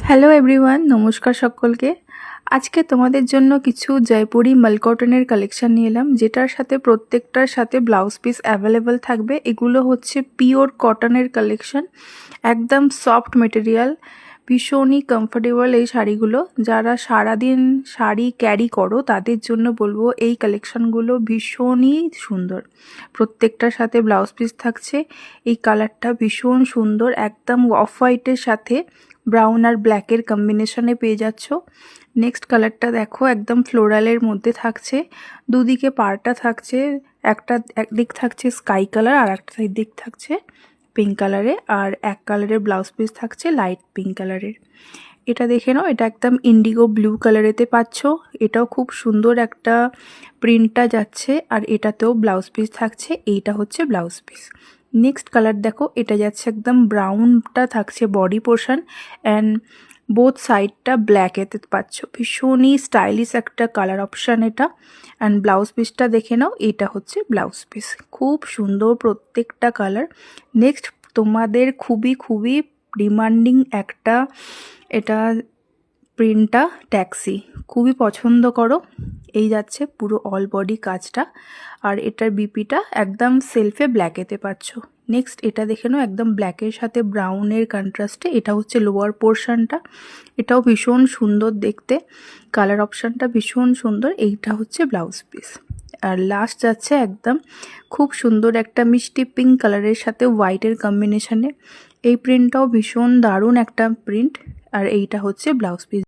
Hello everyone, নমস্কার সকলকে। আজকে তোমাদের জন্য কিছু জয়পুরি মাল কটনের কালেকশন নিয়ে এলাম, যেটার সাথে প্রত্যেকটার সাথে ব্লাউজ পিস অ্যাভেলেবেল থাকবে। এগুলো হচ্ছে পিওর কটনের কালেকশন, একদম সফট মেটেরিয়াল, ভীষণই কমফোর্টেবল এই শাড়িগুলো। যারা সারাদিন শাড়ি ক্যারি করো তাদের জন্য বলবো এই কালেকশনগুলো ভীষণই সুন্দর। প্রত্যেকটার সাথে ব্লাউজ পিস থাকছে। এই কালারটা ভীষণ সুন্দর, একদম অফ হোয়াইটের সাথে ব্রাউন আর ব্ল্যাকের কম্বিনেশনে পেয়ে যাচ্ছ। নেক্সট কালারটা দেখো, একদম ফ্লোরালের মধ্যে থাকছে। দুদিকে পাড়টা থাকছে, একদিক থাকছে স্কাই কালার আর একটা দিক থাকছে পিঙ্ক কালারে, আর এক কালারের ব্লাউজ পিস থাকছে লাইট পিঙ্ক কালারের। এটা দেখে নাও, এটা একদম ইন্ডিগো ব্লু কালারেতে পাচ্ছ। এটাও খুব সুন্দর একটা প্রিন্টটা যাচ্ছে, আর এটাতেও ব্লাউজ পিস থাকছে। এইটা হচ্ছে ব্লাউজ পিস। নেক্সট কালার দেখো, এটা যাচ্ছে একদম ব্রাউনটা থাকছে বডি পোর্শন, অ্যান্ড বোথ সাইডটা ব্ল্যাকেতে পাচ্ছ। ভীষণই স্টাইলিশ একটা কালার অপশান এটা। অ্যান্ড ব্লাউজ পিসটা দেখে নাও, এটা হচ্ছে ব্লাউজ পিস। খুব সুন্দর প্রত্যেকটা কালার। নেক্সট তোমাদের খুবই খুবই ডিমান্ডিং একটা, এটা প্রিন্টটা ট্যাক্সি, খুবই পছন্দ করো। এই যাচ্ছে পুরো অল বডি কাজটা, আর এটার বিপিটা একদম সেলফে ব্ল্যাকেতে পাচ্ছ। নেক্সট এটা দেখে নাও, একদম ব্ল্যাকের সাথে ব্রাউনের কন্ট্রাস্টে। এটা হচ্ছে লোয়ার পোর্শনটা, এটাও ভীষণ সুন্দর দেখতে, কালার অপশানটা ভীষণ সুন্দর। এইটা হচ্ছে ব্লাউজ পিস। আর লাস্ট যাচ্ছে একদম খুব সুন্দর একটা মিষ্টি পিঙ্ক কালারের সাথে হোয়াইটের কম্বিনেশনে। এই প্রিন্টটাও ভীষণ দারুণ একটা প্রিন্ট, আর এইটা হচ্ছে ব্লাউজ পিস।